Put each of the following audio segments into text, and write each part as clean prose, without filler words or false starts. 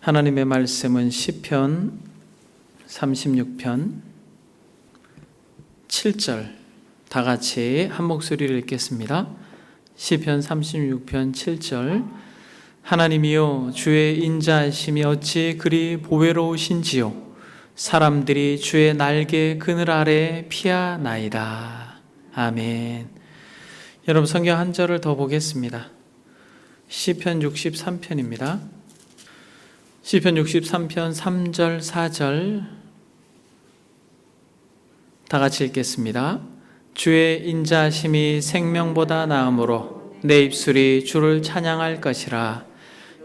하나님의 말씀은 시편 36편 7절 다 같이 한 목소리를 읽겠습니다. 시편 36편 7절 하나님이여 주의 인자하심이 어찌 그리 보배로우신지요 사람들이 주의 날개 그늘 아래 피하나이다. 아멘. 여러분 성경 한 절을 더 보겠습니다. 시편 63편입니다. 시편 63편 3절 4절 다 같이 읽겠습니다. 주의 인자하심이 생명보다 나음으로 내 입술이 주를 찬양할 것이라.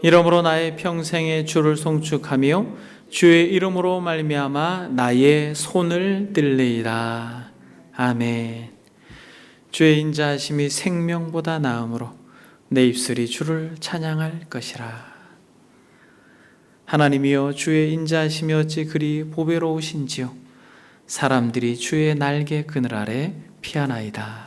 이러므로 나의 평생에 주를 송축하며 주의 이름으로 말미암아 나의 손을 들리이다. 아멘. 주의 인자하심이 생명보다 나음으로 내 입술이 주를 찬양할 것이라. 하나님이여 주의 인자하심이 어찌 그리 보배로우신지요 사람들이 주의 날개 그늘 아래 피하나이다.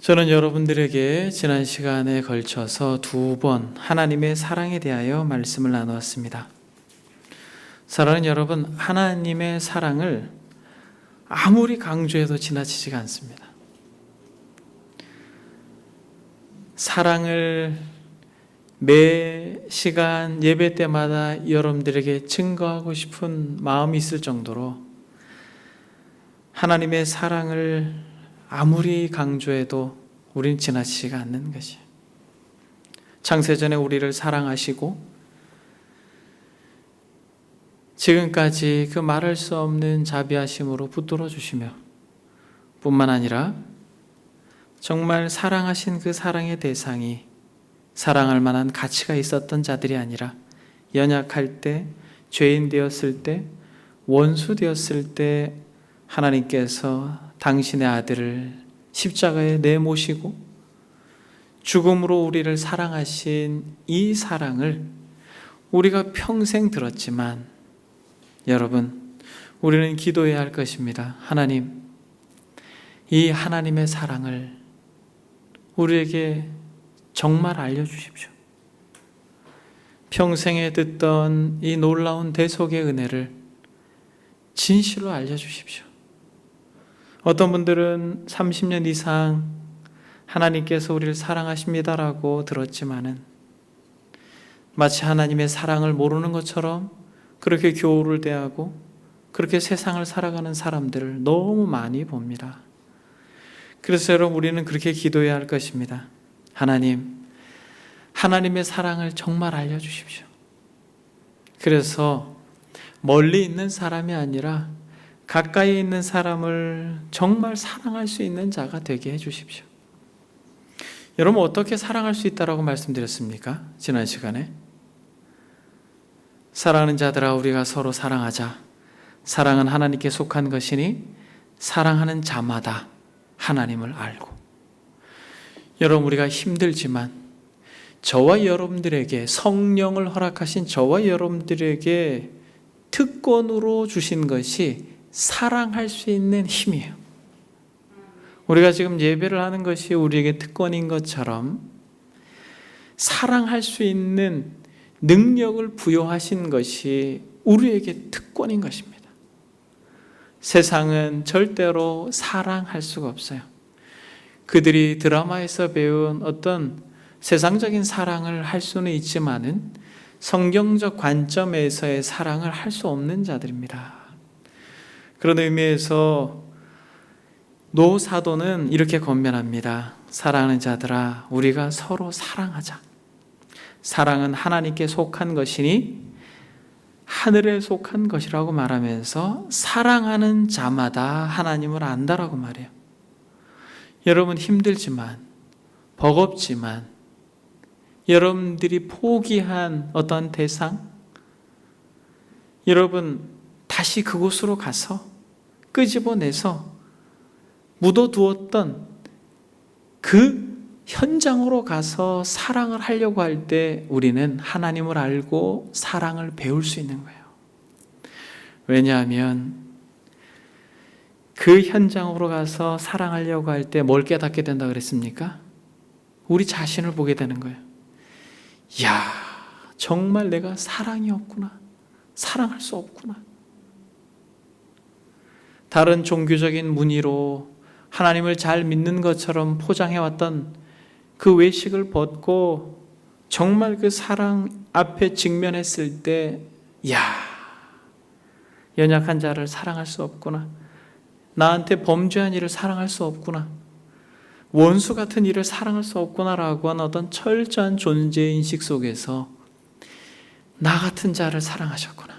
저는 여러분들에게 지난 시간에 걸쳐서 2번 하나님의 사랑에 대하여 말씀을 나누었습니다. 사랑하는 여러분, 하나님의 사랑을 아무리 강조해도 지나치지가 않습니다. 사랑을 매 시간 예배 때마다 여러분들에게 증거하고 싶은 마음이 있을 정도로 하나님의 사랑을 아무리 강조해도 우리는 지나치지가 않는 것이에요. 창세전에 우리를 사랑하시고 지금까지 그 말할 수 없는 자비하심으로 붙들어 주시며 뿐만 아니라 정말 사랑하신 그 사랑의 대상이 사랑할 만한 가치가 있었던 자들이 아니라 연약할 때, 죄인 되었을 때, 원수 되었을 때 하나님께서 당신의 아들을 십자가에 내모시고 죽음으로 우리를 사랑하신 이 사랑을 우리가 평생 들었지만 여러분, 우리는 기도해야 할 것입니다. 하나님, 이 하나님의 사랑을 우리에게 정말 알려주십시오. 평생에 듣던 이 놀라운 대속의 은혜를 진실로 알려주십시오. 어떤 분들은 30년 이상 하나님께서 우리를 사랑하십니다라고 들었지만은 마치 하나님의 사랑을 모르는 것처럼 그렇게 교우를 대하고 그렇게 세상을 살아가는 사람들을 너무 많이 봅니다. 그래서 여러분, 우리는 그렇게 기도해야 할 것입니다. 하나님, 하나님의 사랑을 정말 알려주십시오. 그래서 멀리 있는 사람이 아니라 가까이 있는 사람을 정말 사랑할 수 있는 자가 되게 해주십시오. 여러분, 어떻게 사랑할 수 있다고 말씀드렸습니까? 지난 시간에 사랑하는 자들아 우리가 서로 사랑하자. 사랑은 하나님께 속한 것이니 사랑하는 자마다 하나님을 알고. 여러분, 우리가 힘들지만 저와 여러분들에게 성령을 허락하신 저와 여러분들에게 특권으로 주신 것이 사랑할 수 있는 힘이에요. 우리가 지금 예배를 하는 것이 우리에게 특권인 것처럼 사랑할 수 있는 능력을 부여하신 것이 우리에게 특권인 것입니다. 세상은 절대로 사랑할 수가 없어요. 그들이 드라마에서 배운 어떤 세상적인 사랑을 할 수는 있지만은 성경적 관점에서의 사랑을 할 수 없는 자들입니다. 그런 의미에서 노 사도는 이렇게 권면합니다. 사랑하는 자들아 우리가 서로 사랑하자. 사랑은 하나님께 속한 것이니 하늘에 속한 것이라고 말하면서 사랑하는 자마다 하나님을 안다라고 말해요. 여러분, 힘들지만 버겁지만 여러분들이 포기한 어떤 대상, 여러분 다시 그곳으로 가서 끄집어내서 묻어두었던 그 현장으로 가서 사랑을 하려고 할 때 우리는 하나님을 알고 사랑을 배울 수 있는 거예요. 왜냐하면 그 현장으로 가서 사랑하려고 할 때 뭘 깨닫게 된다 그랬습니까? 우리 자신을 보게 되는 거예요. 이야, 정말 내가 사랑이 없구나. 사랑할 수 없구나. 다른 종교적인 문의로 하나님을 잘 믿는 것처럼 포장해왔던 그 외식을 벗고 정말 그 사랑 앞에 직면했을 때, 연약한 자를 사랑할 수 없구나. 나한테 범죄한 이를 사랑할 수 없구나. 원수 같은 이를 사랑할 수 없구나라고 하는 어떤 철저한 존재 인식 속에서 나 같은 자를 사랑하셨구나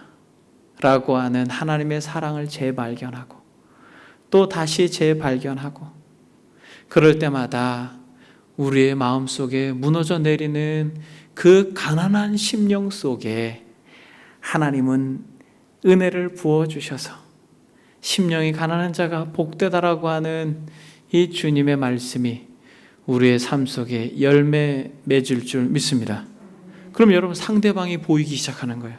라고 하는 하나님의 사랑을 재발견하고 또 다시 재발견하고, 그럴 때마다 우리의 마음속에 무너져 내리는 그 가난한 심령 속에 하나님은 은혜를 부어주셔서 심령이 가난한 자가 복되다라고 하는 이 주님의 말씀이 우리의 삶 속에 열매 맺을 줄 믿습니다. 그럼 여러분, 상대방이 보이기 시작하는 거예요.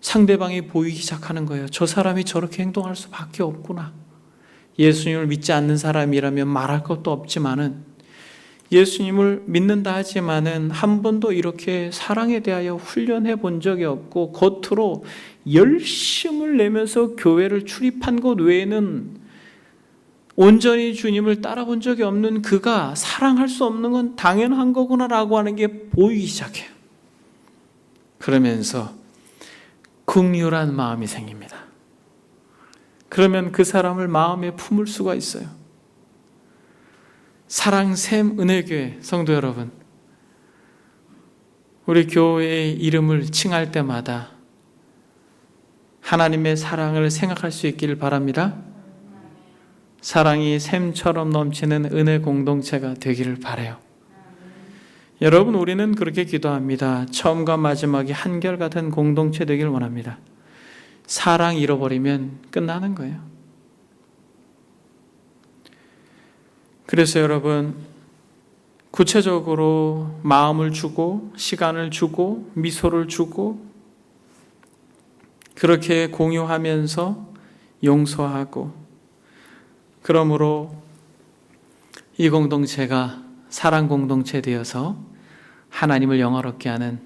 상대방이 보이기 시작하는 거예요. 저 사람이 저렇게 행동할 수밖에 없구나. 예수님을 믿지 않는 사람이라면 말할 것도 없지만은, 예수님을 믿는다 하지만은 한 번도 이렇게 사랑에 대하여 훈련해 본 적이 없고 겉으로 열심을 내면서 교회를 출입한 것 외에는 온전히 주님을 따라본 적이 없는 그가 사랑할 수 없는 건 당연한 거구나라고 하는 게 보이기 시작해요. 그러면서 긍휼한 마음이 생깁니다. 그러면 그 사람을 마음에 품을 수가 있어요. 사랑샘 은혜교회 성도 여러분, 우리 교회의 이름을 칭할 때마다 하나님의 사랑을 생각할 수 있기를 바랍니다. 사랑이 샘처럼 넘치는 은혜 공동체가 되기를 바라요. 여러분, 우리는 그렇게 기도합니다. 처음과 마지막이 한결같은 공동체 되길 원합니다. 사랑 잃어버리면 끝나는 거예요. 그래서 여러분, 구체적으로 마음을 주고 시간을 주고 미소를 주고 그렇게 공유하면서 용서하고, 그러므로 이 공동체가 사랑 공동체 되어서 하나님을 영화롭게 하는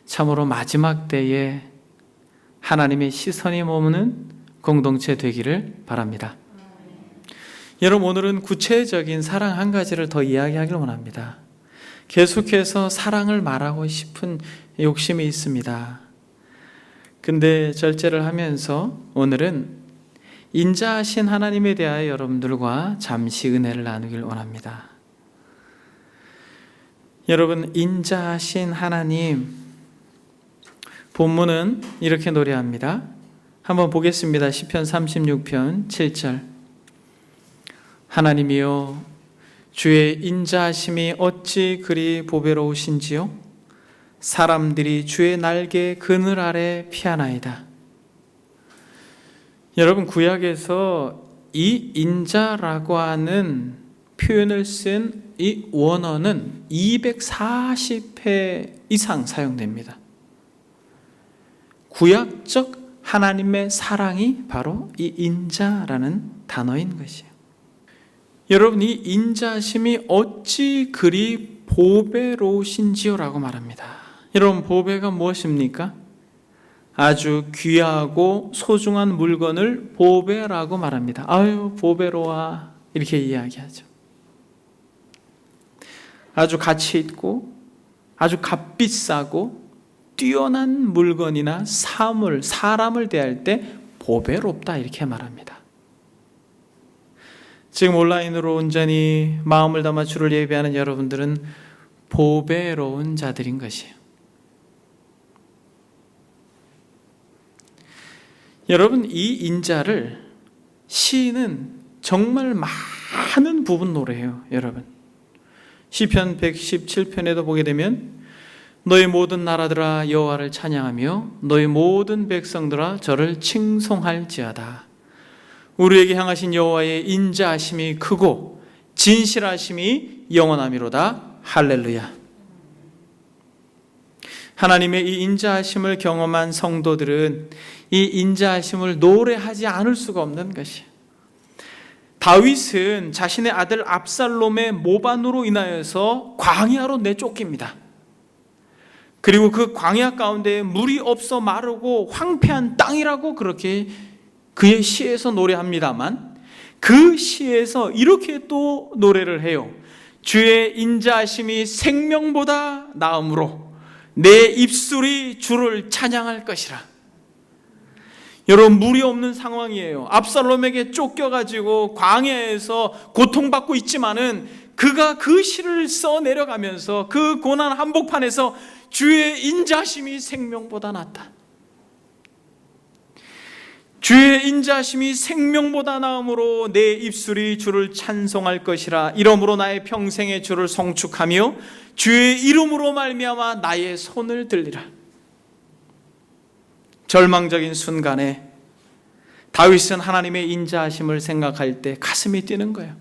참으로 마지막 때에 하나님의 시선이 머무는 공동체 되기를 바랍니다. 여러분, 오늘은 구체적인 사랑 한 가지를 더 이야기하길 원합니다. 계속해서 사랑을 말하고 싶은 욕심이 있습니다. 근데 절제를 하면서 오늘은 인자하신 하나님에 대하여 여러분들과 잠시 은혜를 나누길 원합니다. 여러분, 인자하신 하나님, 본문은 이렇게 노래합니다. 한번 보겠습니다. 시편 36편 7절. 하나님이여, 주의 인자하심이 어찌 그리 보배로우신지요? 사람들이 주의 날개 그늘 아래 피하나이다. 여러분, 구약에서 이 인자라고 하는 표현을 쓴 이 원어는 240회 이상 사용됩니다. 구약적 하나님의 사랑이 바로 이 인자라는 단어인 것이에요. 여러분, 이 인자심이 어찌 그리 보배로우신지요? 라고 말합니다. 여러분, 보배가 무엇입니까? 아주 귀하고 소중한 물건을 보배라고 말합니다. 아유, 보배로워, 이렇게 이야기하죠. 아주 가치 있고 아주 값비싸고 뛰어난 물건이나 사물, 사람을 대할 때 보배롭다, 이렇게 말합니다. 지금 온라인으로 온전히 마음을 담아 주를 예배하는 여러분들은 보배로운 자들인 것이에요. 여러분, 이 인자를 시인은 정말 많은 부분 노래해요. 여러분, 시편 117편에도 보게 되면 너희 모든 나라들아 여호와를 찬양하며 너희 모든 백성들아 저를 칭송할지어다. 우리에게 향하신 여호와의 인자하심이 크고 진실하심이 영원하미로다. 할렐루야. 하나님의 이 인자하심을 경험한 성도들은 이 인자하심을 노래하지 않을 수가 없는 것이에요. 다윗은 자신의 아들 압살롬의 모반으로 인하여서 광야로 내쫓깁니다. 그리고 그 광야 가운데 물이 없어 마르고 황폐한 땅이라고 그렇게 그의 시에서 노래합니다만, 그 시에서 이렇게 또 노래를 해요. 주의 인자하심이 생명보다 나음으로 내 입술이 주를 찬양할 것이라. 여러분, 물이 없는 상황이에요. 압살롬에게 쫓겨가지고 광야에서 고통받고 있지만은 그가 그 시를 써 내려가면서 그 고난 한복판에서 주의 인자하심이 생명보다 낫다. 주의 인자하심이 생명보다 나음으로 내 입술이 주를 찬송할 것이라. 이러므로 나의 평생에 주를 송축하며 주의 이름으로 말미암아 나의 손을 들리라. 절망적인 순간에 다윗은 하나님의 인자하심을 생각할 때 가슴이 뛰는 거예요.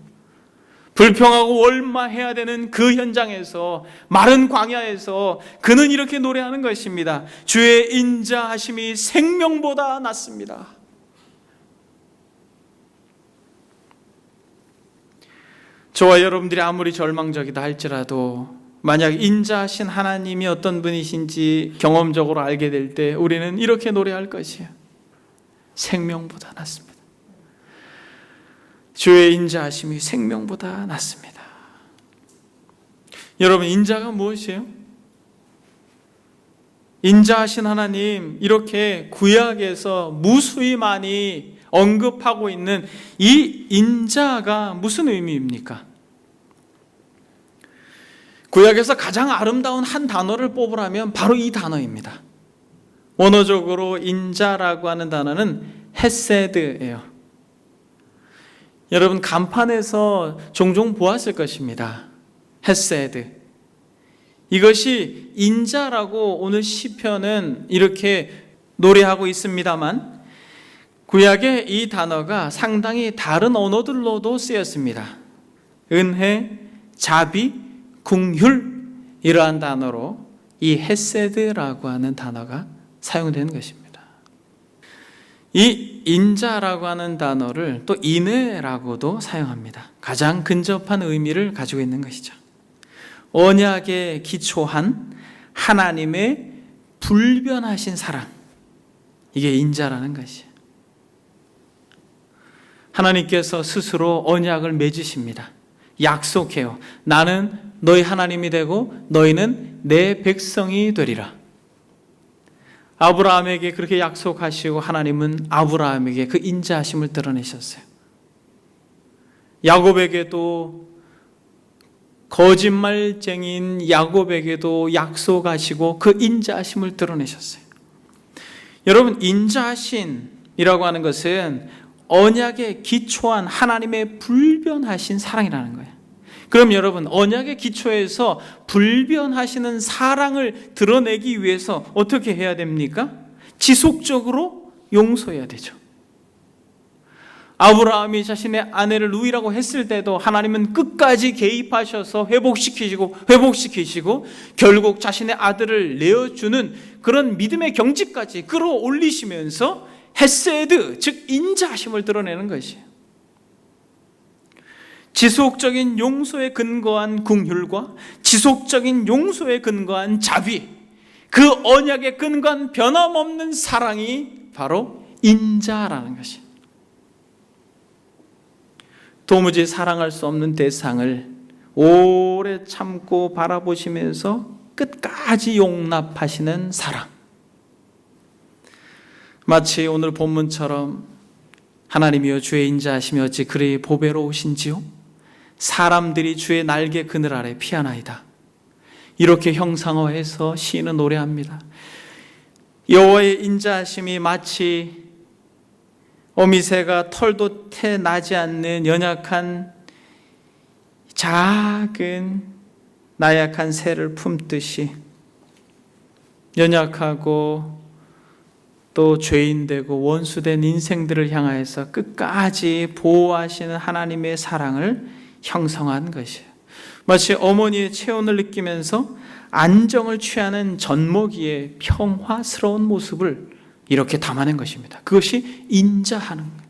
불평하고 월마해야 되는 그 현장에서, 마른 광야에서 그는 이렇게 노래하는 것입니다. 주의 인자하심이 생명보다 낫습니다. 저와 여러분들이 아무리 절망적이다 할지라도 만약 인자하신 하나님이 어떤 분이신지 경험적으로 알게 될 때 우리는 이렇게 노래할 것이에요. 생명보다 낫습니다. 주의 인자하심이 생명보다 낫습니다. 여러분, 인자가 무엇이에요? 인자하신 하나님, 이렇게 구약에서 무수히 많이 언급하고 있는 이 인자가 무슨 의미입니까? 구약에서 가장 아름다운 한 단어를 뽑으라면 바로 이 단어입니다. 원어적으로 인자라고 하는 단어는 헤세드예요. 여러분, 간판에서 종종 보았을 것입니다. 헤세드. 이것이 인자라고 오늘 시편은 이렇게 노래하고 있습니다만, 구약의 이 단어가 상당히 다른 언어들로도 쓰였습니다. 은혜, 자비, 긍휼, 이러한 단어로 이 헤세드라고 하는 단어가 사용되는 것입니다. 이 인자라고 하는 단어를 또 인애라고도 사용합니다. 가장 근접한 의미를 가지고 있는 것이죠. 언약에 기초한 하나님의 불변하신 사랑, 이게 인자라는 것이에요. 하나님께서 스스로 언약을 맺으십니다. 약속해요. 나는 너희 하나님이 되고 너희는 내 백성이 되리라. 아브라함에게 그렇게 약속하시고 하나님은 아브라함에게 그 인자하심을 드러내셨어요. 야곱에게도, 거짓말쟁이인 야곱에게도 약속하시고 그 인자하심을 드러내셨어요. 여러분, 인자하심이라고 하는 것은 언약에 기초한 하나님의 불변하신 사랑이라는 거예요. 그럼 여러분, 언약의 기초에서 불변하시는 사랑을 드러내기 위해서 어떻게 해야 됩니까? 지속적으로 용서해야 되죠. 아브라함이 자신의 아내를 누이라고 했을 때도 하나님은 끝까지 개입하셔서 회복시키시고 결국 자신의 아들을 내어주는 그런 믿음의 경지까지 끌어올리시면서 헤세드, 즉 인자하심을 드러내는 것이에요. 지속적인 용서에 근거한 긍휼과 지속적인 용서에 근거한 자비, 그 언약에 근거한 변함없는 사랑이 바로 인자라는 것이에요. 도무지 사랑할 수 없는 대상을 오래 참고 바라보시면서 끝까지 용납하시는 사랑. 마치 오늘 본문처럼 하나님이여 주의 인자하심이 어찌 그리 보배로우신지요? 사람들이 주의 날개 그늘 아래 피하나이다. 이렇게 형상화해서 시인은 노래합니다. 여호와의 인자하심이 마치 어미새가 털도 태 나지 않는 연약한 작은 나약한 새를 품듯이 연약하고 또 죄인되고 원수된 인생들을 향하여서 끝까지 보호하시는 하나님의 사랑을 형성한 것이에요. 마치 어머니의 체온을 느끼면서 안정을 취하는 젖먹이의 평화스러운 모습을 이렇게 담아낸 것입니다. 그것이 인자하는 거예요.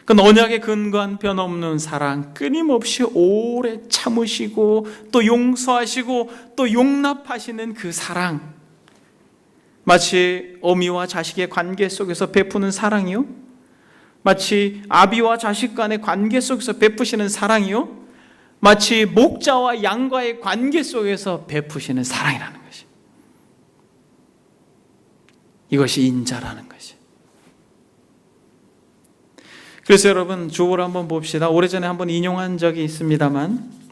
그 언약에 근거한 변없는 사랑, 끊임없이 오래 참으시고 또 용서하시고 또 용납하시는 그 사랑, 마치 어미와 자식의 관계 속에서 베푸는 사랑이요, 마치 아비와 자식 간의 관계 속에서 베푸시는 사랑이요, 마치 목자와 양과의 관계 속에서 베푸시는 사랑이라는 것이, 이것이 인자라는 것이. 그래서 여러분, 주어를 한번 봅시다. 오래전에 한번 인용한 적이 있습니다만,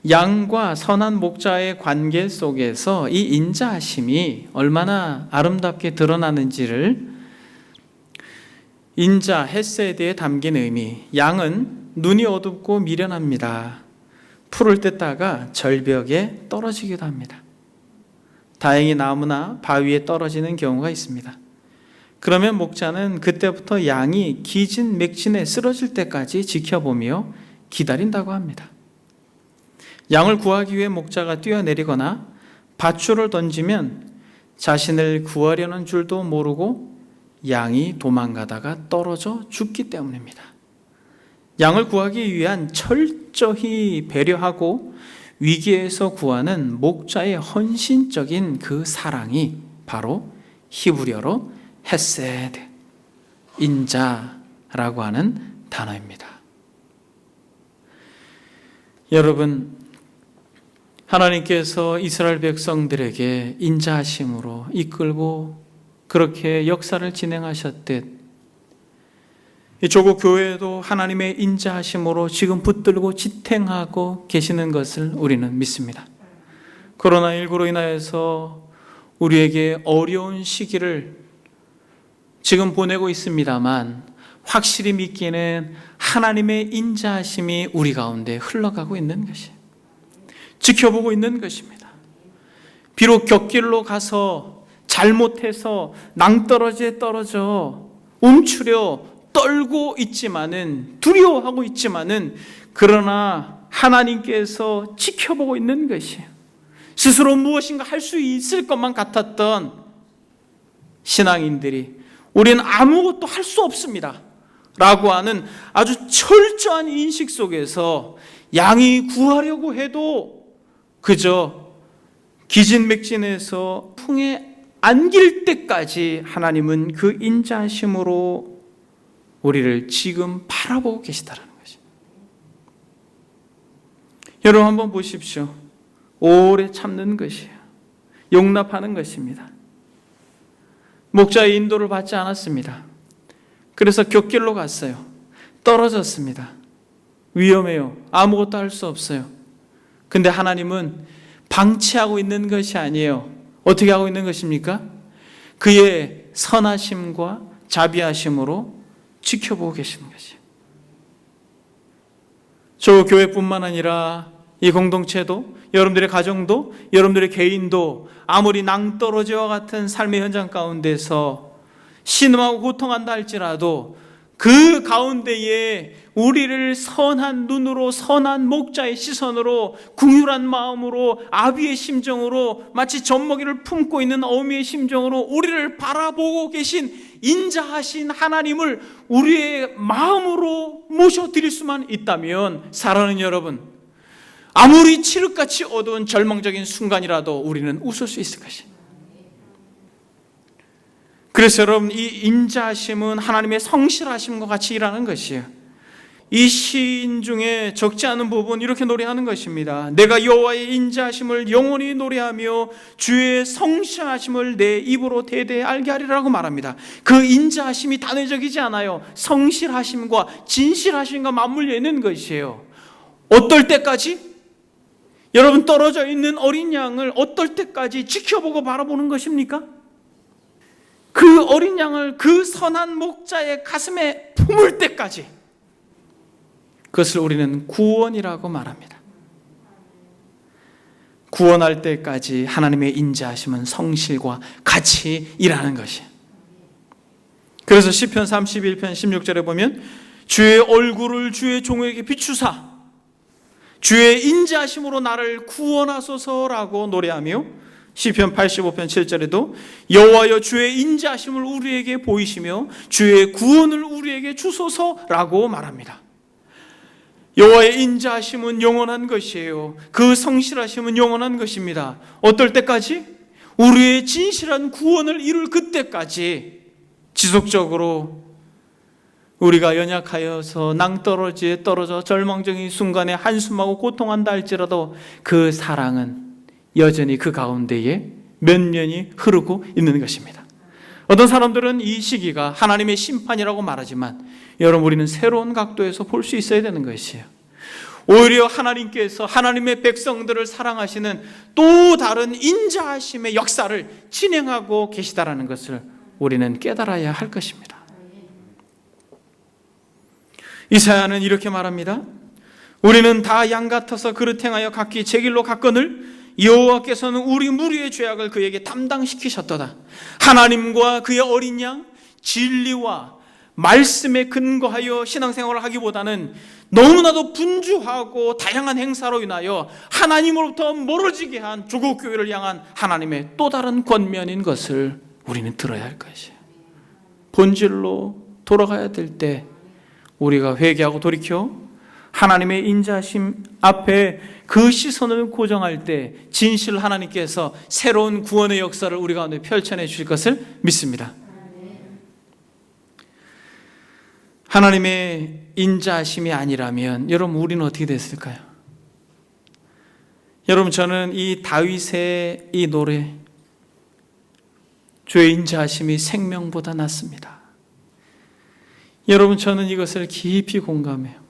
양과 선한 목자의 관계 속에서 이 인자하심이 얼마나 아름답게 드러나는지를, 인자, 헤세드에 담긴 의미, 양은 눈이 어둡고 미련합니다. 풀을 뜯다가 절벽에 떨어지기도 합니다. 다행히 나무나 바위에 떨어지는 경우가 있습니다. 그러면 목자는 그때부터 양이 기진맥진에 쓰러질 때까지 지켜보며 기다린다고 합니다. 양을 구하기 위해 목자가 뛰어내리거나 밧줄을 던지면 자신을 구하려는 줄도 모르고 양이 도망가다가 떨어져 죽기 때문입니다. 양을 구하기 위한 철저히 배려하고 위기에서 구하는 목자의 헌신적인 그 사랑이 바로 히브리어로 헤세드, 인자라고 하는 단어입니다. 여러분, 하나님께서 이스라엘 백성들에게 인자하심으로 이끌고 그렇게 역사를 진행하셨듯 이 조국 교회도 하나님의 인자하심으로 지금 붙들고 지탱하고 계시는 것을 우리는 믿습니다. 코로나19로 인하여서 우리에게 어려운 시기를 지금 보내고 있습니다만, 확실히 믿기는 하나님의 인자하심이 우리 가운데 흘러가고 있는 것이, 지켜보고 있는 것입니다. 비록 곁길로 가서 잘못해서 낭떠러지에 떨어져 움츠려 떨고 있지만은, 두려워하고 있지만은, 그러나 하나님께서 지켜보고 있는 것이에요. 스스로 무엇인가 할 수 있을 것만 같았던 신앙인들이 우리는 아무것도 할 수 없습니다 라고 하는 아주 철저한 인식 속에서 양이 구하려고 해도 그저 기진맥진해서 풍에 안길 때까지 하나님은 그 인자하심으로 우리를 지금 바라보고 계시다는 것입니다. 여러분 한번 보십시오. 오래 참는 것이에요. 용납하는 것입니다. 목자의 인도를 받지 않았습니다. 그래서 곁길로 갔어요. 떨어졌습니다. 위험해요. 아무것도 할 수 없어요. 근데 하나님은 방치하고 있는 것이 아니에요. 어떻게 하고 있는 것입니까? 그의 선하심과 자비하심으로 지켜보고 계시는 것이에요. 저 교회뿐만 아니라 이 공동체도, 여러분들의 가정도, 여러분들의 개인도 아무리 낭떠러지와 같은 삶의 현장 가운데서 신음하고 고통한다 할지라도 그 가운데에 우리를 선한 눈으로, 선한 목자의 시선으로, 긍휼한 마음으로, 아비의 심정으로, 마치 젖먹이를 품고 있는 어미의 심정으로 우리를 바라보고 계신 인자하신 하나님을 우리의 마음으로 모셔드릴 수만 있다면, 사랑하는 여러분, 아무리 칠흑같이 어두운 절망적인 순간이라도 우리는 웃을 수 있을 것입니다. 그래서 여러분, 이 인자하심은 하나님의 성실하심과 같이 일하는 것이에요. 이 시인 중에 적지 않은 부분 이렇게 노래하는 것입니다. 내가 여호와의 인자하심을 영원히 노래하며 주의 성실하심을 내 입으로 대대 알게 하리라고 말합니다. 그 인자하심이 단회적이지 않아요. 성실하심과 진실하심과 맞물려 있는 것이에요. 어떨 때까지? 여러분, 떨어져 있는 어린 양을 어떨 때까지 지켜보고 바라보는 것입니까? 그 어린 양을 그 선한 목자의 가슴에 품을 때까지, 그것을 우리는 구원이라고 말합니다. 구원할 때까지 하나님의 인자하심은 성실과 같이 일하는 것이에요. 그래서 시편 31편 16절에 보면 주의 얼굴을 주의 종에게 비추사 주의 인자하심으로 나를 구원하소서라고 노래하며 시편 85편 7절에도 여호와여 주의 인자하심을 우리에게 보이시며 주의 구원을 우리에게 주소서라고 말합니다. 여호와의 인자하심은 영원한 것이에요. 그 성실하심은 영원한 것입니다. 어떨 때까지? 우리의 진실한 구원을 이룰 그때까지 지속적으로 우리가 연약하여서 낭떠러지에 떨어져 절망적인 순간에 한숨하고 고통한다 할지라도 그 사랑은 여전히 그 가운데에 면면이 흐르고 있는 것입니다. 어떤 사람들은 이 시기가 하나님의 심판이라고 말하지만 여러분, 우리는 새로운 각도에서 볼 수 있어야 되는 것이에요. 오히려 하나님께서 하나님의 백성들을 사랑하시는 또 다른 인자하심의 역사를 진행하고 계시다라는 것을 우리는 깨달아야 할 것입니다. 이사야는 이렇게 말합니다. 우리는 다 양 같아서 그릇 행하여 각기 제 길로 갔거늘 여호와께서는 우리 무리의 죄악을 그에게 담당시키셨도다. 하나님과 그의 어린 양, 진리와 말씀에 근거하여 신앙생활을 하기보다는 너무나도 분주하고 다양한 행사로 인하여 하나님으로부터 멀어지게 한 조국 교회를 향한 하나님의 또 다른 권면인 것을 우리는 들어야 할 것이에요. 본질로 돌아가야 될 때 우리가 회개하고 돌이켜 하나님의 인자하심 앞에 그 시선을 고정할 때 진실 하나님께서 새로운 구원의 역사를 우리 가운데 펼쳐내 주실 것을 믿습니다. 하나님의 인자하심이 아니라면 여러분, 우리는 어떻게 됐을까요? 여러분, 저는 이 다윗의 이 노래, 주의 인자하심이 생명보다 낫습니다. 여러분, 저는 이것을 깊이 공감해요.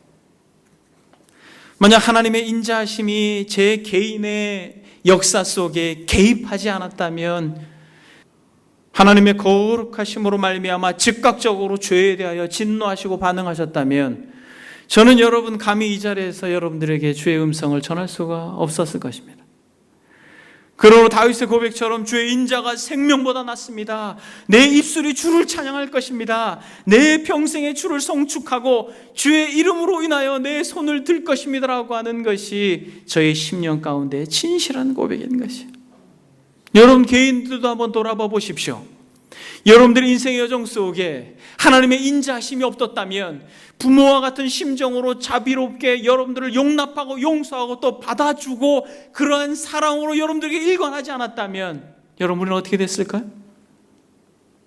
만약 하나님의 인자하심이 제 개인의 역사 속에 개입하지 않았다면, 하나님의 거룩하심으로 말미암아 즉각적으로 죄에 대하여 진노하시고 반응하셨다면, 저는 여러분 감히 이 자리에서 여러분들에게 주의 음성을 전할 수가 없었을 것입니다. 그러므로 다윗의 고백처럼 주의 인자가 생명보다 낫습니다. 내 입술이 주를 찬양할 것입니다. 내 평생에 주를 송축하고 주의 이름으로 인하여 내 손을 들 것입니다 라고 하는 것이 저의 심령 가운데 진실한 고백인 것이에요. 여러분 개인들도 한번 돌아봐 보십시오. 여러분들의 인생의 여정 속에 하나님의 인자하심이 없었다면, 부모와 같은 심정으로 자비롭게 여러분들을 용납하고 용서하고 또 받아주고 그러한 사랑으로 여러분들에게 일관하지 않았다면 여러분은 어떻게 됐을까요?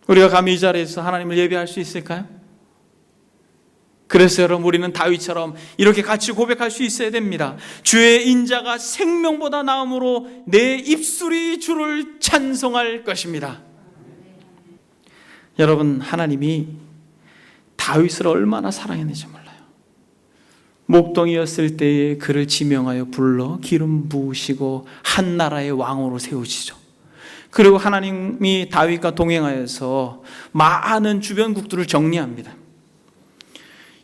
우리가 감히 이 자리에서 하나님을 예배할 수 있을까요? 그래서 여러분, 우리는 다윗처럼 이렇게 같이 고백할 수 있어야 됩니다. 주의 인자가 생명보다 나음으로 내 입술이 주를 찬송할 것입니다. 여러분, 하나님이 다윗을 얼마나 사랑했는지 몰라요. 목동이었을 때에 그를 지명하여 불러 기름 부으시고 한 나라의 왕으로 세우시죠. 그리고 하나님이 다윗과 동행하여서 많은 주변국들을 정리합니다.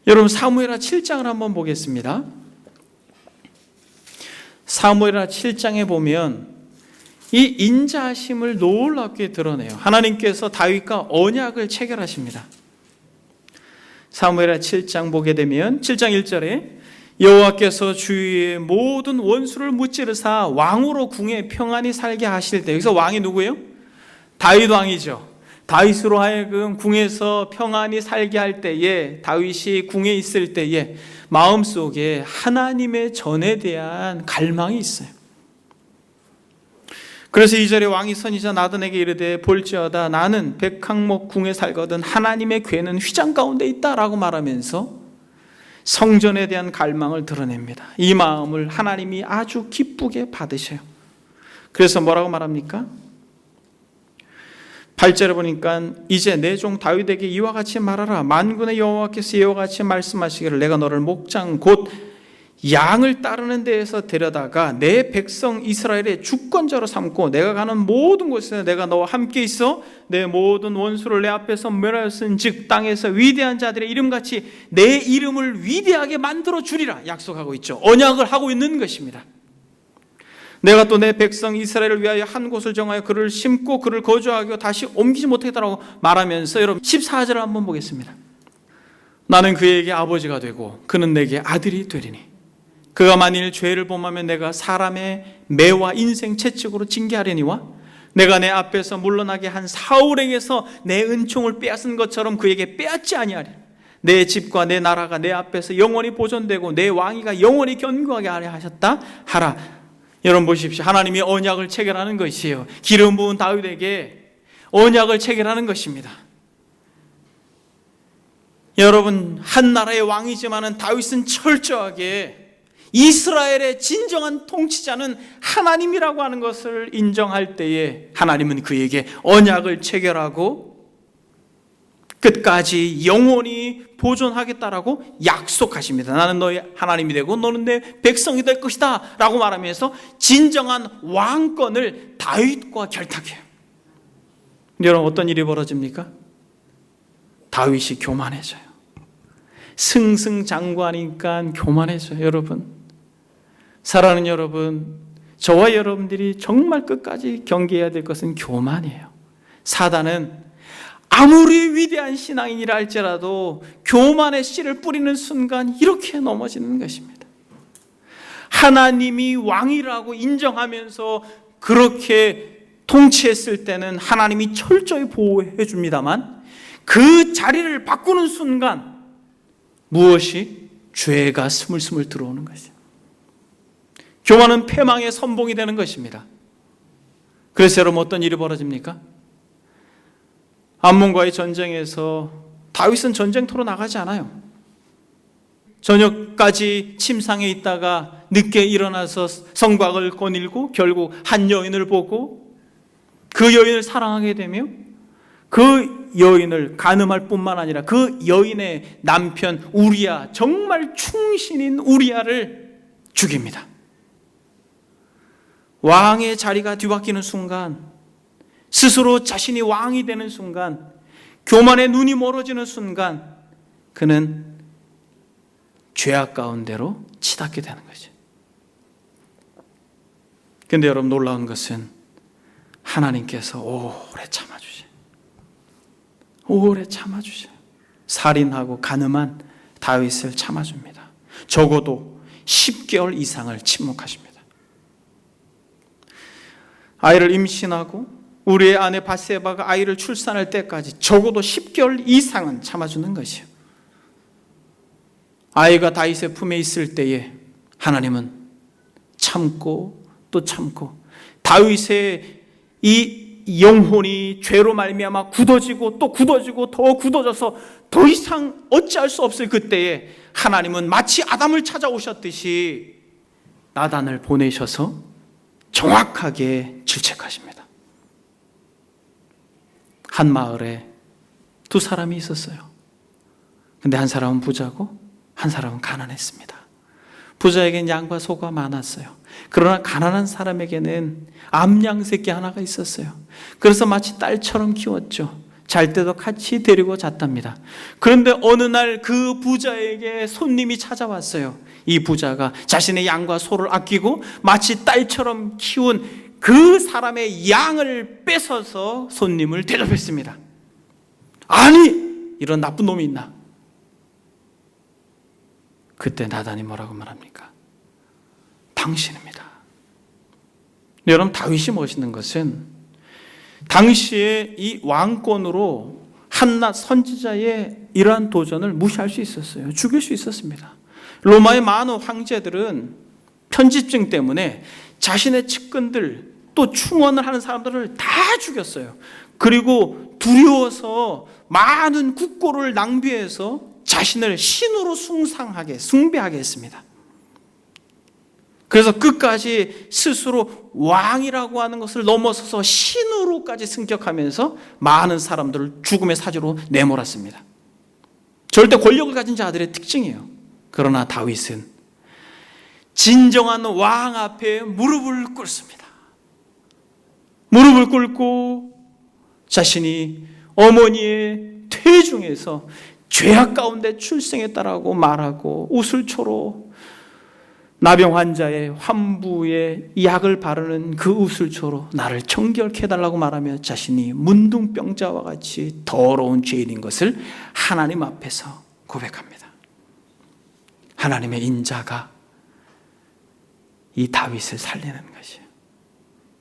여러분, 사무엘하 7장을 한번 보겠습니다. 사무엘하 7장에 보면 이 인자하심을 놀랍게 드러내요. 하나님께서 다윗과 언약을 체결하십니다. 사무엘하 7장 보게 되면 7장 1절에 여호와께서 주위의 모든 원수를 무찌르사 왕으로 궁에 평안히 살게 하실 때, 여기서 왕이 누구예요? 다윗 왕이죠. 다윗으로 하여금 궁에서 평안히 살게 할 때에, 다윗이 궁에 있을 때에 마음속에 하나님의 전에 대한 갈망이 있어요. 그래서 2절에 왕이 선지자 나단에게 이르되 볼지어다 나는 백항목 궁에 살거든 하나님의 궤는 휘장 가운데 있다라고 말하면서 성전에 대한 갈망을 드러냅니다. 이 마음을 하나님이 아주 기쁘게 받으셔요. 그래서 뭐라고 말합니까? 8절에 보니까 이제 내 종 다윗에게 이와 같이 말하라. 만군의 여호와께서 이와 같이 말씀하시기를 내가 너를 목장 곧 양을 따르는 데에서 데려다가 내 백성 이스라엘의 주권자로 삼고 내가 가는 모든 곳에 내가 너와 함께 있어 내 모든 원수를 내 앞에서 멸하였은즉 땅에서 위대한 자들의 이름같이 내 이름을 위대하게 만들어 주리라 약속하고 있죠. 언약을 하고 있는 것입니다. 내가 또 내 백성 이스라엘을 위하여 한 곳을 정하여 그를 심고 그를 거주하게 다시 옮기지 못하겠다라고 말하면서 여러분 14절을 한번 보겠습니다. 나는 그에게 아버지가 되고 그는 내게 아들이 되리니 그가 만일 죄를 범하면 내가 사람의 매와 인생 채찍으로 징계하려니와 내가 내 앞에서 물러나게 한 사울에게서 내 은총을 빼앗은 것처럼 그에게 빼앗지 아니하리라. 내 집과 내 나라가 내 앞에서 영원히 보존되고 내 왕위가 영원히 견고하게 하셨다 하라. 여러분 보십시오. 하나님이 언약을 체결하는 것이에요. 기름 부은 다윗에게 언약을 체결하는 것입니다. 여러분, 한 나라의 왕이지만은 다윗은 철저하게 이스라엘의 진정한 통치자는 하나님이라고 하는 것을 인정할 때에 하나님은 그에게 언약을 체결하고 끝까지 영원히 보존하겠다라고 약속하십니다. 나는 너의 하나님이 되고 너는 내 백성이 될 것이다 라고 말하면서 진정한 왕권을 다윗과 결탁해요. 여러분, 어떤 일이 벌어집니까? 다윗이 교만해져요. 승승장구하니까 교만해져요. 여러분, 사랑하는 여러분, 저와 여러분들이 정말 끝까지 경계해야 될 것은 교만이에요. 사단은 아무리 위대한 신앙인이라 할지라도 교만의 씨를 뿌리는 순간 이렇게 넘어지는 것입니다. 하나님이 왕이라고 인정하면서 그렇게 통치했을 때는 하나님이 철저히 보호해 줍니다만 그 자리를 바꾸는 순간 무엇이? 죄가 스물스물 들어오는 것이에요. 교만은 패망의 선봉이 되는 것입니다. 그래서 여러분, 어떤 일이 벌어집니까? 암몬과의 전쟁에서 다윗은 전쟁터로 나가지 않아요. 저녁까지 침상에 있다가 늦게 일어나서 성곽을 거닐고 결국 한 여인을 보고 그 여인을 사랑하게 되며 그 여인을 간음할 뿐만 아니라 그 여인의 남편 우리야, 정말 충신인 우리야를 죽입니다. 왕의 자리가 뒤바뀌는 순간, 스스로 자신이 왕이 되는 순간, 교만의 눈이 멀어지는 순간 그는 죄악 가운데로 치닫게 되는 거죠. 그런데 여러분, 놀라운 것은 하나님께서 오래 참아주셔요. 오래 참아주셔요. 살인하고 간음한 다윗을 참아줍니다. 적어도 10개월 이상을 침묵하십니다. 아이를 임신하고 우리의 아내 밧세바가 아이를 출산할 때까지 적어도 10개월 이상은 참아주는 것이요. 아이가 다윗의 품에 있을 때에 하나님은 참고 또 참고 다윗의 이 영혼이 죄로 말미암아 굳어지고 또 굳어지고 더 굳어져서 더 이상 어찌할 수 없을 그때에 하나님은 마치 아담을 찾아오셨듯이 나단을 보내셔서 정확하게 질책하십니다. 한 마을에 두 사람이 있었어요. 근데 한 사람은 부자고 한 사람은 가난했습니다. 부자에게는 양과 소가 많았어요. 그러나 가난한 사람에게는 암양 새끼 하나가 있었어요. 그래서 마치 딸처럼 키웠죠. 잘 때도 같이 데리고 잤답니다. 그런데 어느 날 그 부자에게 손님이 찾아왔어요. 이 부자가 자신의 양과 소를 아끼고 마치 딸처럼 키운 그 사람의 양을 뺏어서 손님을 대접했습니다. 아니, 이런 나쁜 놈이 있나? 그때 나단이 뭐라고 말합니까? 당신입니다. 여러분, 다윗이 멋있는 것은 당시에 이 왕권으로 한낱 선지자의 이러한 도전을 무시할 수 있었어요. 죽일 수 있었습니다. 로마의 많은 황제들은 편집증 때문에 자신의 측근들 또 충원을 하는 사람들을 다 죽였어요. 그리고 두려워서 많은 국고를 낭비해서 자신을 신으로 숭배하게 했습니다. 그래서 끝까지 스스로 왕이라고 하는 것을 넘어서서 신으로까지 승격하면서 많은 사람들을 죽음의 사지로 내몰았습니다. 절대 권력을 가진 자들의 특징이에요. 그러나 다윗은 진정한 왕 앞에 무릎을 꿇습니다. 무릎을 꿇고 자신이 어머니의 태중에서 죄악 가운데 출생했다라고 말하고 우슬초로 나병 환자의 환부의 약을 바르는 그 우슬초로 나를 정결케 해달라고 말하며 자신이 문둥병자와 같이 더러운 죄인인 것을 하나님 앞에서 고백합니다. 하나님의 인자가 이 다윗을 살리는 것이에요.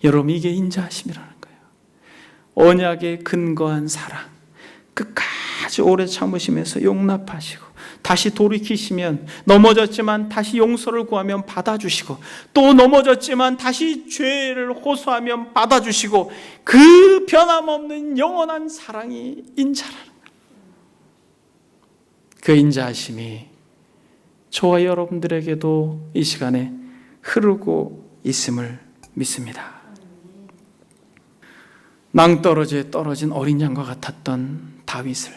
여러분, 이게 인자하심이라는 거예요. 언약에 근거한 사랑, 끝까지 오래 참으시면서 용납하시고, 다시 돌이키시면 넘어졌지만 다시 용서를 구하면 받아주시고, 또 넘어졌지만 다시 죄를 호소하면 받아주시고, 그 변함없는 영원한 사랑이 인자라는 거예요. 그 인자하심이 저와 여러분들에게도 이 시간에 흐르고 있음을 믿습니다. 낭떠러지에 떨어진 어린 양과 같았던 다윗을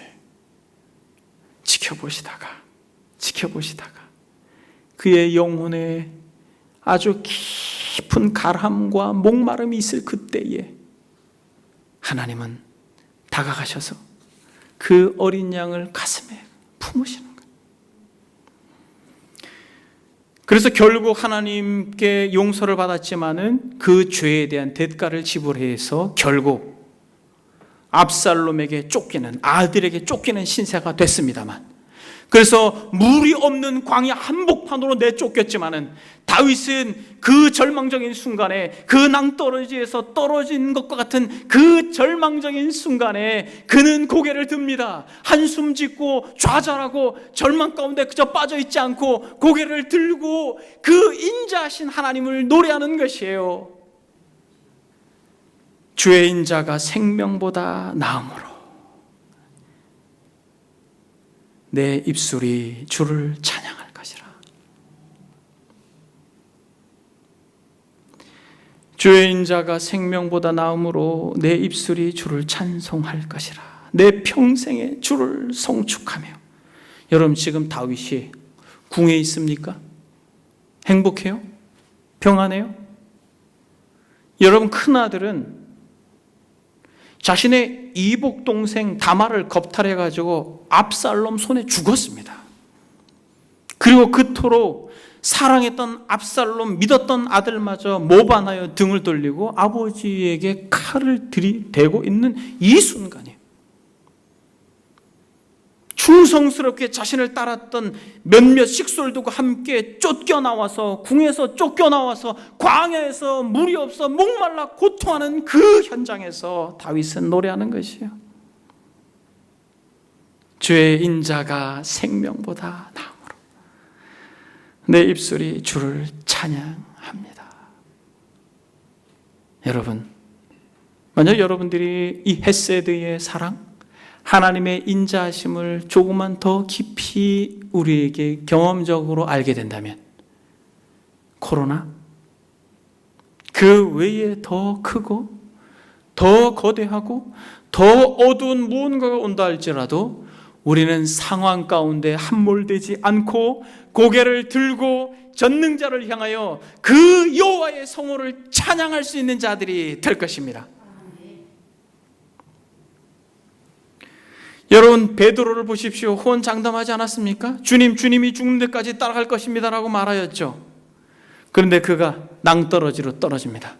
지켜보시다가 그의 영혼에 아주 깊은 가람과 목마름이 있을 그때에 하나님은 다가가셔서 그 어린 양을 가슴에 품으시는 거예요. 그래서 결국 하나님께 용서를 받았지만은 그 죄에 대한 대가를 지불해서 결국 압살롬에게 쫓기는, 아들에게 쫓기는 신세가 됐습니다만, 그래서 물이 없는 광야 한복판으로 내쫓겼지만은 다윗은 그 절망적인 순간에, 그 낭떠러지에서 떨어진 것과 같은 그 절망적인 순간에 그는 고개를 듭니다. 한숨 짓고 좌절하고 절망 가운데 그저 빠져 있지 않고 고개를 들고 그 인자하신 하나님을 노래하는 것이에요. 주의 인자가 생명보다 나음으로 내 입술이 주를 찬양할 것이라. 주의 인자가 생명보다 나음으로 내 입술이 주를 찬송할 것이라. 내 평생에 주를 송축하며. 여러분, 지금 다윗이 궁에 있습니까? 행복해요? 평안해요? 여러분, 큰아들은 자신의 이복 동생 다말을 겁탈해가지고 압살롬 손에 죽었습니다. 그리고 그토록 사랑했던 압살롬, 믿었던 아들마저 모반하여 등을 돌리고 아버지에게 칼을 들이대고 있는 이 순간이에요. 충성스럽게 자신을 따랐던 몇몇 식솔들과 함께 쫓겨나와서, 궁에서 쫓겨나와서 광야에서 물이 없어 목말라 고통하는 그 현장에서 다윗은 노래하는 것이에요. 주의 인자가 생명보다 나음으로 내 입술이 주를 찬양합니다. 여러분, 만약 여러분들이 이 헤세드의 사랑, 하나님의 인자하심을 조금만 더 깊이 우리에게 경험적으로 알게 된다면, 코로나 그 외에 더 크고 더 거대하고 더 어두운 무언가가 온다 할지라도 우리는 상황 가운데 함몰되지 않고 고개를 들고 전능자를 향하여 그 여호와의 성호를 찬양할 수 있는 자들이 될 것입니다. 여러분, 베드로를 보십시오. 호언장담하지 않았습니까? 주님이 죽는 데까지 따라갈 것입니다라고 말하였죠. 그런데 그가 낭떠러지로 떨어집니다.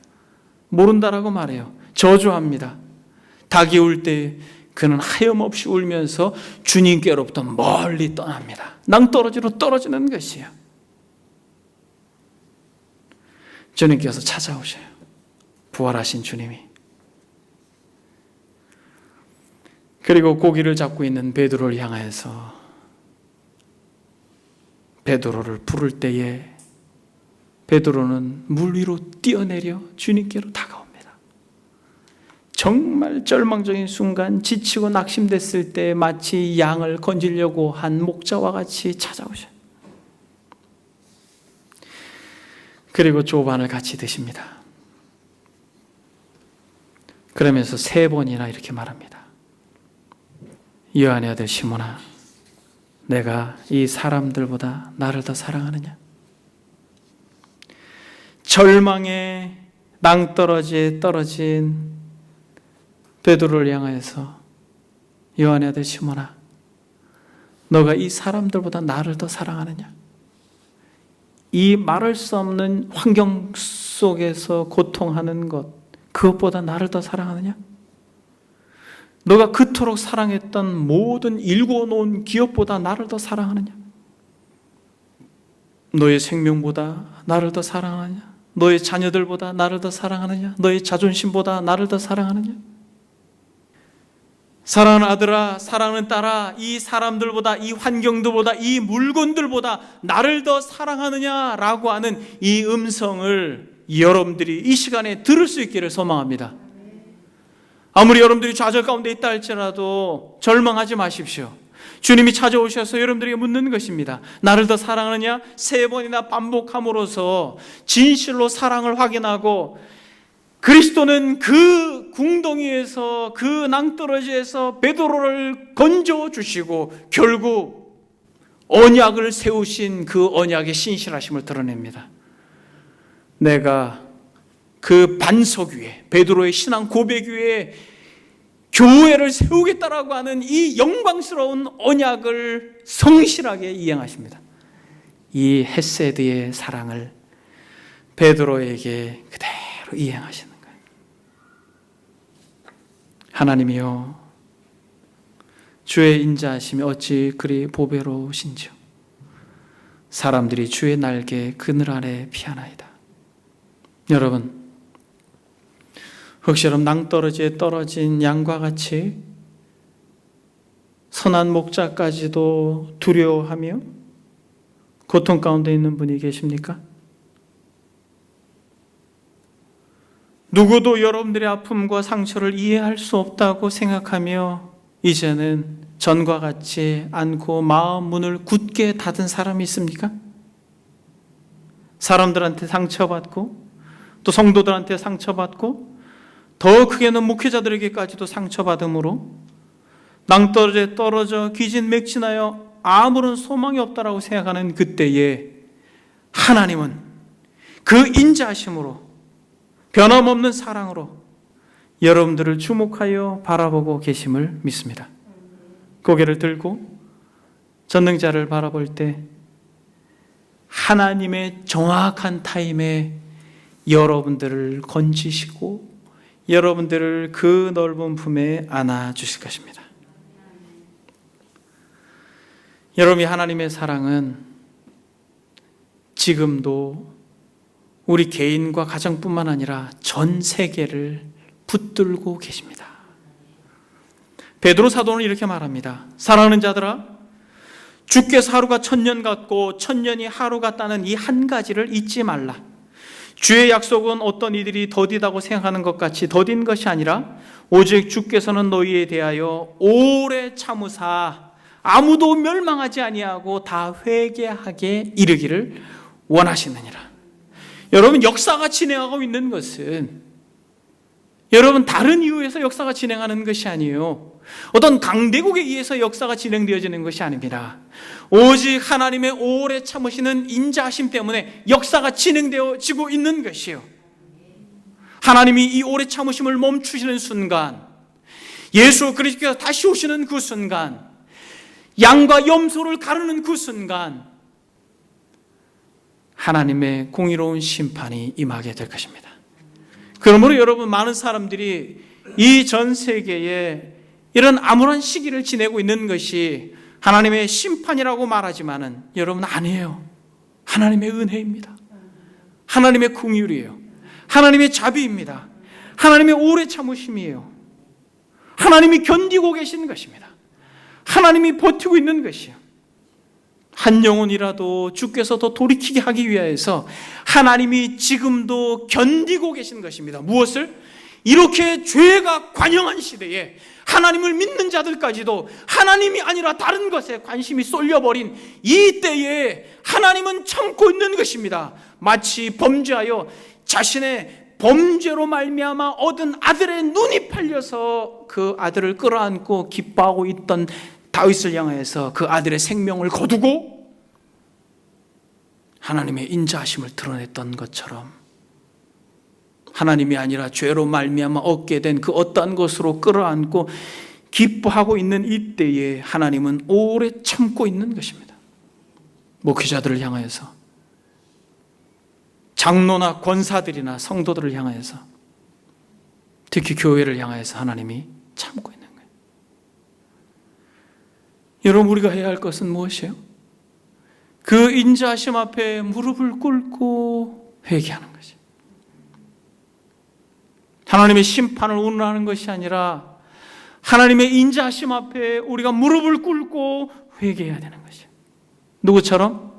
모른다라고 말해요. 저주합니다. 닭이 울 때 그는 하염없이 울면서 주님께로부터 멀리 떠납니다. 낭떠러지로 떨어지는 것이에요. 주님께서 찾아오셔요. 부활하신 주님이. 그리고 고기를 잡고 있는 베드로를 향하여서 베드로를 부를 때에 베드로는 물 위로 뛰어내려 주님께로 다가옵니다. 정말 절망적인 순간, 지치고 낙심됐을 때 마치 양을 건지려고 한 목자와 같이 찾아오셔요. 그리고 조반을 같이 드십니다. 그러면서 3번이나 이렇게 말합니다. 요한의 아들 시몬아, 내가 이 사람들보다 나를 더 사랑하느냐? 절망의 낭떠러지에 떨어진 베드로를 향하여서 요한의 아들 시몬아, 너가 이 사람들보다 나를 더 사랑하느냐? 이 말할 수 없는 환경 속에서 고통하는 것, 그것보다 나를 더 사랑하느냐? 너가 그토록 사랑했던 모든 일궈 놓은 기업보다 나를 더 사랑하느냐? 너의 생명보다 나를 더 사랑하느냐? 너의 자녀들보다 나를 더 사랑하느냐? 너의 자존심보다 나를 더 사랑하느냐? 사랑하는 아들아, 사랑하는 딸아, 이 사람들보다, 이 환경들보다, 이 물건들보다 나를 더 사랑하느냐라고 하는 이 음성을 여러분들이 이 시간에 들을 수 있기를 소망합니다. 아무리 여러분들이 좌절 가운데 있다 할지라도 절망하지 마십시오. 주님이 찾아오셔서 여러분들에게 묻는 것입니다. 나를 더 사랑하느냐? 3번이나 반복함으로써 진실로 사랑을 확인하고, 그리스도는 그 궁덩이에서, 그 낭떠러지에서 베드로를 건져주시고 결국 언약을 세우신 그 언약의 신실하심을 드러냅니다. 내가 그 반석 위에, 베드로의 신앙 고백 위에 교회를 세우겠다라고 하는 이 영광스러운 언약을 성실하게 이행하십니다. 이 헤세드의 사랑을 베드로에게 그대로 이행하시는 거예요. 하나님이여, 주의 인자하심이 어찌 그리 보배로우신지요. 사람들이 주의 날개 그늘 아래 피하나이다. 여러분, 흙처럼 낭떠러지에 떨어진 양과 같이 선한 목자까지도 두려워하며 고통 가운데 있는 분이 계십니까? 누구도 여러분들의 아픔과 상처를 이해할 수 없다고 생각하며 이제는 전과 같지 않고 마음 문을 굳게 닫은 사람이 있습니까? 사람들한테 상처받고 또 성도들한테 상처받고 더 크게는 목회자들에게까지도 상처받음으로 낭떠러지에 떨어져 기진맥진하여 아무런 소망이 없다라고 생각하는 그때에 하나님은 그 인자하심으로 변함없는 사랑으로 여러분들을 주목하여 바라보고 계심을 믿습니다. 고개를 들고 전능자를 바라볼 때 하나님의 정확한 타임에 여러분들을 건지시고 여러분들을 그 넓은 품에 안아주실 것입니다. 여러분이 하나님의 사랑은 지금도 우리 개인과 가정뿐만 아니라 전 세계를 붙들고 계십니다. 베드로 사도는 이렇게 말합니다. 사랑하는 자들아, 주께서 하루가 1000년 같고 1000년이 하루 같다는 이 한 가지를 잊지 말라. 주의 약속은 어떤 이들이 더디다고 생각하는 것 같이 더딘 것이 아니라 오직 주께서는 너희에 대하여 오래 참으사 아무도 멸망하지 아니하고 다 회개하게 이르기를 원하시느니라. 여러분, 역사가 진행하고 있는 것은 여러분 다른 이유에서 역사가 진행하는 것이 아니에요. 어떤 강대국에 의해서 역사가 진행되어지는 것이 아닙니다. 오직 하나님의 오래 참으시는 인자하심 때문에 역사가 진행되어지고 있는 것이에요. 하나님이 이 오래 참으심을 멈추시는 순간, 예수 그리스도께서 다시 오시는 그 순간, 양과 염소를 가르는 그 순간 하나님의 공의로운 심판이 임하게 될 것입니다. 그러므로 여러분, 많은 사람들이 이 전 세계에 이런 암울한 시기를 지내고 있는 것이 하나님의 심판이라고 말하지만은 여러분, 아니에요. 하나님의 은혜입니다. 하나님의 긍휼이에요. 하나님의 자비입니다. 하나님의 오래 참으심이에요. 하나님이 견디고 계신 것입니다. 하나님이 버티고 있는 것이에요. 한 영혼이라도 주께서 더 돌이키게 하기 위하여서 하나님이 지금도 견디고 계신 것입니다. 무엇을? 이렇게 죄가 관영한 시대에 하나님을 믿는 자들까지도 하나님이 아니라 다른 것에 관심이 쏠려버린 이 때에 하나님은 참고 있는 것입니다. 마치 범죄하여 자신의 범죄로 말미암아 얻은 아들의 눈이 팔려서 그 아들을 끌어안고 기뻐하고 있던 다윗을 향하여서 그 아들의 생명을 거두고 하나님의 인자하심을 드러냈던 것처럼 하나님이 아니라 죄로 말미암아 얻게 된 그 어떠한 것으로 끌어안고 기뻐하고 있는 이때에 하나님은 오래 참고 있는 것입니다. 목회자들을 향하여서, 장로나 권사들이나 성도들을 향하여서, 특히 교회를 향하여서 하나님이 참고 있는 거예요. 여러분, 우리가 해야 할 것은 무엇이에요? 그 인자하심 앞에 무릎을 꿇고 회개하는 것이에요. 하나님의 심판을 운운하는 것이 아니라 하나님의 인자하심 앞에 우리가 무릎을 꿇고 회개해야 되는 것이에요. 누구처럼?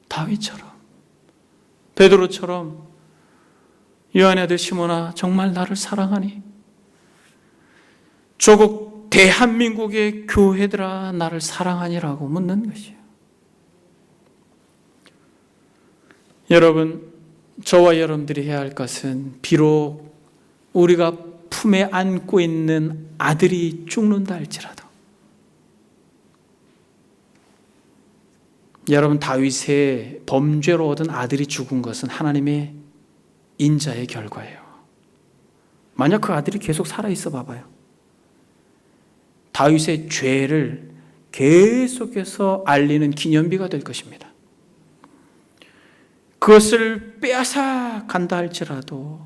다윗처럼, 베드로처럼. 요한의 아들 시몬아, 정말 나를 사랑하니? 조국 대한민국의 교회들아, 나를 사랑하니라고 묻는 것이에요. 여러분, 저와 여러분들이 해야 할 것은 비록 우리가 품에 안고 있는 아들이 죽는다 할지라도, 여러분, 다윗의 범죄로 얻은 아들이 죽은 것은 하나님의 인자의 결과예요. 만약 그 아들이 계속 살아있어 봐봐요. 다윗의 죄를 계속해서 알리는 기념비가 될 것입니다. 그것을 빼앗아 간다 할지라도,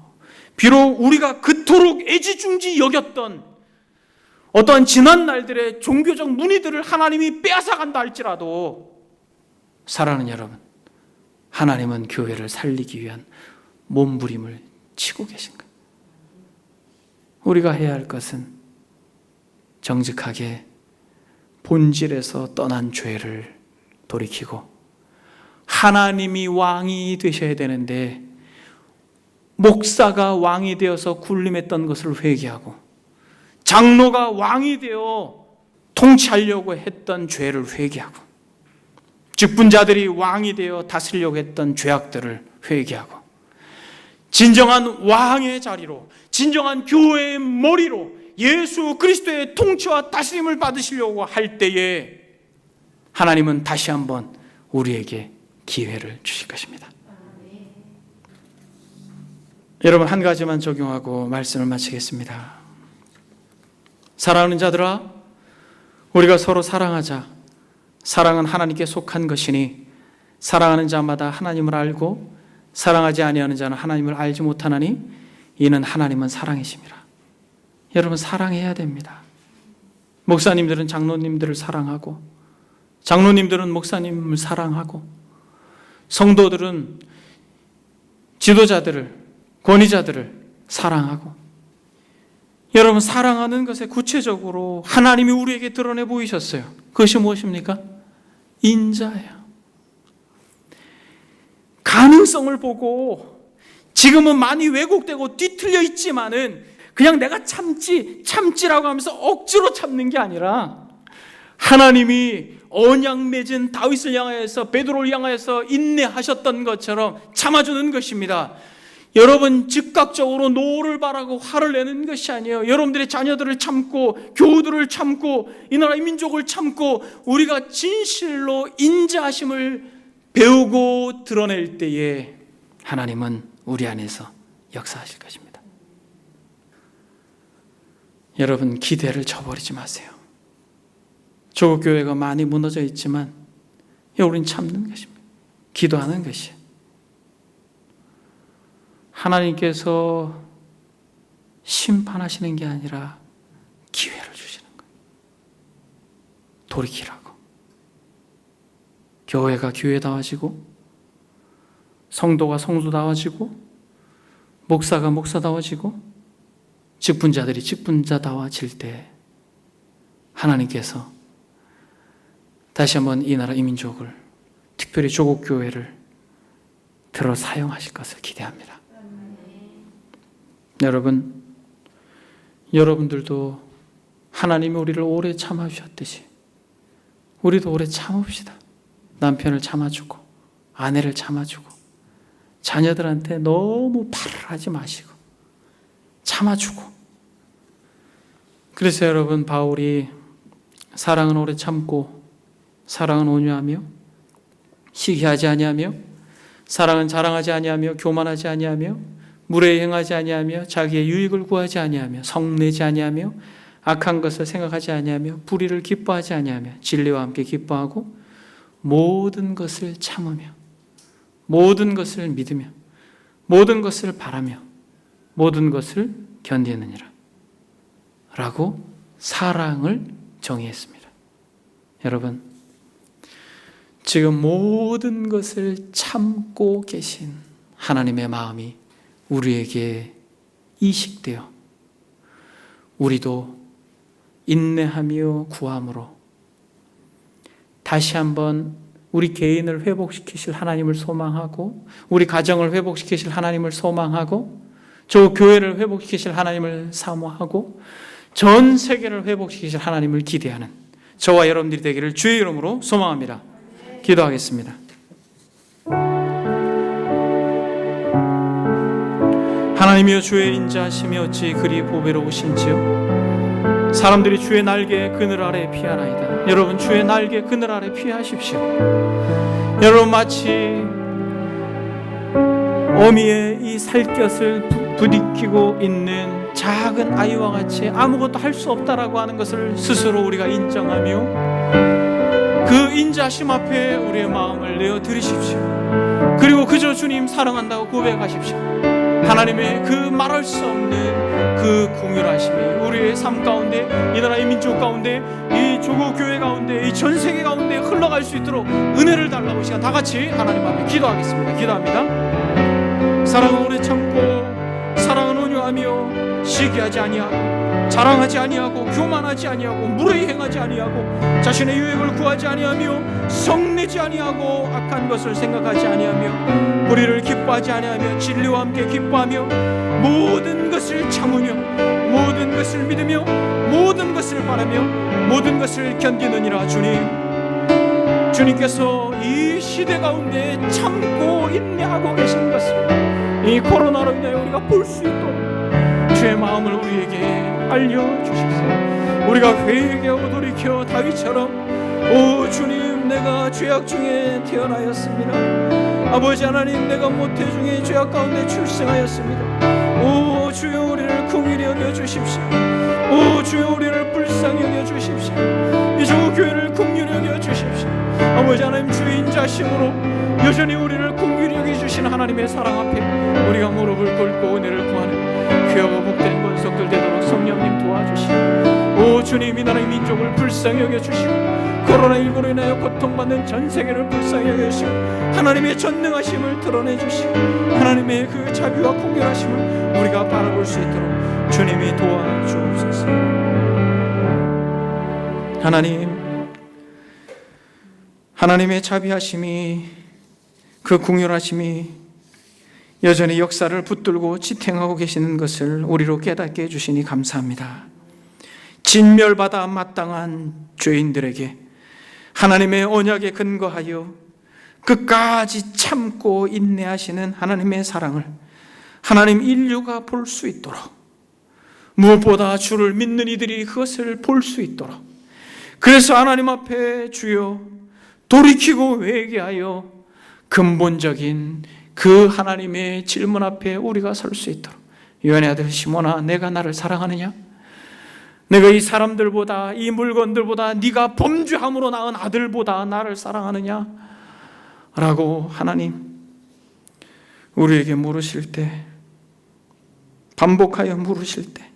비록 우리가 그토록 애지중지 여겼던 어떠한 지난 날들의 종교적 문의들을 하나님이 빼앗아 간다 할지라도, 사랑하는 여러분, 하나님은 교회를 살리기 위한 몸부림을 치고 계신 거예요. 우리가 해야 할 것은 정직하게 본질에서 떠난 죄를 돌이키고, 하나님이 왕이 되셔야 되는데 목사가 왕이 되어서 군림했던 것을 회개하고, 장로가 왕이 되어 통치하려고 했던 죄를 회개하고, 직분자들이 왕이 되어 다스리려고 했던 죄악들을 회개하고, 진정한 왕의 자리로, 진정한 교회의 머리로 예수 그리스도의 통치와 다스림을 받으시려고 할 때에 하나님은 다시 한번 우리에게 기회를 주실 것입니다. 여러분, 한 가지만 적용하고 말씀을 마치겠습니다. 사랑하는 자들아, 우리가 서로 사랑하자. 사랑은 하나님께 속한 것이니 사랑하는 자마다 하나님을 알고 사랑하지 아니하는 자는 하나님을 알지 못하나니 이는 하나님은 사랑이심이라. 여러분, 사랑해야 됩니다. 목사님들은 장로님들을 사랑하고, 장로님들은 목사님을 사랑하고, 성도들은 지도자들을, 권위자들을 사랑하고. 여러분, 사랑하는 것에 구체적으로 하나님이 우리에게 드러내 보이셨어요. 그것이 무엇입니까? 인자예요. 가능성을 보고, 지금은 많이 왜곡되고 뒤틀려 있지만은 그냥 내가 참지라고 하면서 억지로 참는 게 아니라, 하나님이 언약 맺은 다윗을 향하여서, 베드로를 향하여서 인내하셨던 것처럼 참아주는 것입니다. 여러분, 즉각적으로 노를 바라고 화를 내는 것이 아니에요. 여러분들의 자녀들을 참고, 교우들을 참고, 이 나라 이 민족을 참고, 우리가 진실로 인자하심을 배우고 드러낼 때에 하나님은 우리 안에서 역사하실 것입니다. 여러분, 기대를 저버리지 마세요. 조국 교회가 많이 무너져 있지만 우리는 참는 것입니다. 기도하는 것이에요. 하나님께서 심판하시는 게 아니라 기회를 주시는 거예요. 돌이키라고. 교회가 교회다워지고, 성도가 성도다워지고, 목사가 목사다워지고, 직분자들이 직분자다워질 때 하나님께서 다시 한번 이 나라 이 민족을, 특별히 조국 교회를 들어 사용하실 것을 기대합니다. 여러분, 여러분들도 하나님이 우리를 오래 참아주셨듯이 우리도 오래 참읍시다. 남편을 참아주고, 아내를 참아주고, 자녀들한테 너무 발을 하지 마시고 참아주고. 그래서 여러분, 바울이 사랑은 오래 참고, 사랑은 온유하며, 시기하지 아니하며, 사랑은 자랑하지 아니하며, 교만하지 아니하며, 무례히 행하지 아니하며, 자기의 유익을 구하지 아니하며, 성내지 아니하며, 악한 것을 생각하지 아니하며, 불의를 기뻐하지 아니하며, 진리와 함께 기뻐하고, 모든 것을 참으며, 모든 것을 믿으며, 모든 것을 바라며, 모든 것을 견디느니라 라고 사랑을 정의했습니다. 여러분, 지금 모든 것을 참고 계신 하나님의 마음이 우리에게 이식되어 우리도 인내하며 구함으로 다시 한번 우리 개인을 회복시키실 하나님을 소망하고, 우리 가정을 회복시키실 하나님을 소망하고, 저 교회를 회복시키실 하나님을 사모하고, 전 세계를 회복시키실 하나님을 기대하는 저와 여러분들이 되기를 주의 이름으로 소망합니다. 기도하겠습니다. 하나님이여, 주의 인자하심이 어찌 그리 보배로우신지요. 사람들이 주의 날개 그늘 아래 피하나이다. 여러분, 주의 날개 그늘 아래 피하십시오. 여러분, 마치 어미의 이 살갗을 부딪히고 있는 작은 아이와 같이 아무것도 할 수 없다라고 하는 것을 스스로 우리가 인정하며 그 인자하심 앞에 우리의 마음을 내어드리십시오. 그리고 그저 주님 사랑한다고 고백하십시오. 하나님의 그 말할 수 없는 그 긍휼하심이 우리의 삶 가운데, 이 나라의 민족 가운데, 이 조국 교회 가운데, 이 전 세계 가운데 흘러갈 수 있도록 은혜를 달라고 시간 다 같이 하나님 앞에 기도하겠습니다. 기도합니다. 사랑은 오래 참고, 사랑은 온유하며 시기하지 아니하고, 자랑하지 아니하고, 교만하지 아니하고, 무례히 행하지 아니하고, 자신의 유익을 구하지 아니하며, 성내지 아니하고, 악한 것을 생각하지 아니하며, 우리를 기뻐하지 아니하며, 진리와 함께 기뻐하며, 모든 것을 참으며, 모든 것을 믿으며, 모든 것을 바라며, 모든 것을 견디느니라. 주님께서 이 시대 가운데 참고 인내하고 계신 것을 이 코로나로 인하여 우리가 볼 수 있도록 주의 마음을 우리에게 알려주십시오. 우리가 회개하고 돌이켜 다윗처럼, 오 주님, 내가 죄악 중에 태어나였습니다. 아버지 하나님, 내가 모태 중에 죄악 가운데 출생하였습니다. 오 주여, 우리를 긍휼히 여겨주십시오. 오 주여, 우리를 불쌍히 여겨주십시오. 이 조국 교회를 긍휼히 여겨주십시오. 아버지 하나님, 주의 인자심으로 여전히 우리를 긍휼히 여겨주신 하나님의 사랑 앞에 우리가 무릎을 꿇고 은혜를 구하는 귀하고 복된 권속들 되도록 성령님 도와주시고, 오 주님, 이 나라의 민족을 불쌍히 여겨주시고, 코로나19로 인하여 고통받는 전 세계를 불쌍히 여겨주시고, 하나님의 전능하심을 드러내주시고, 하나님의 그 자비와 긍휼하심을 우리가 바라볼 수 있도록 주님이 도와주옵소서. 하나님의 자비하심이, 그 긍휼하심이 여전히 역사를 붙들고 지탱하고 계시는 것을 우리로 깨닫게 해주시니 감사합니다. 진멸받아 마땅한 죄인들에게 하나님의 언약에 근거하여 끝까지 참고 인내하시는 하나님의 사랑을 하나님 인류가 볼 수 있도록, 무엇보다 주를 믿는 이들이 그것을 볼 수 있도록, 그래서 하나님 앞에 주여 돌이키고 회개하여 근본적인 그 하나님의 질문 앞에 우리가 설 수 있도록, 요한의 아들 시몬아, 내가 나를 사랑하느냐? 내가 이 사람들보다, 이 물건들보다, 네가 범죄함으로 낳은 아들보다 나를 사랑하느냐? 라고 하나님 우리에게 물으실 때, 반복하여 물으실 때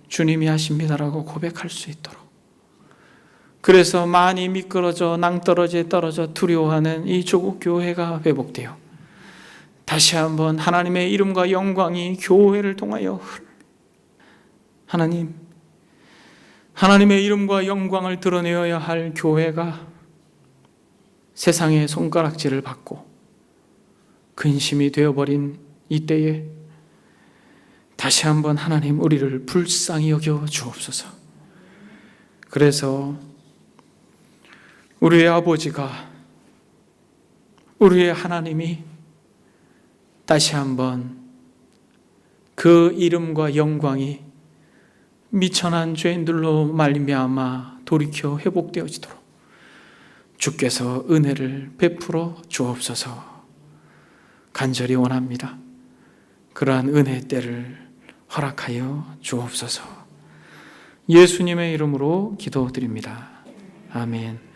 주님이 하십니다라고 고백할 수 있도록, 그래서 많이 미끄러져 낭떠러지에 떨어져 두려워하는 이 조국 교회가 회복되어 다시 한번 하나님의 이름과 영광이 교회를 통하여 하나님의 이름과 영광을 드러내어야 할 교회가 세상의 손가락질을 받고 근심이 되어버린 이때에 다시 한번 하나님, 우리를 불쌍히 여겨 주옵소서. 그래서 우리의 아버지가, 우리의 하나님이 다시 한번 그 이름과 영광이 미천한 죄인들로 말미암아 돌이켜 회복되어지도록 주께서 은혜를 베풀어 주옵소서 간절히 원합니다. 그러한 은혜 때를 허락하여 주옵소서. 예수님의 이름으로 기도드립니다. 아멘.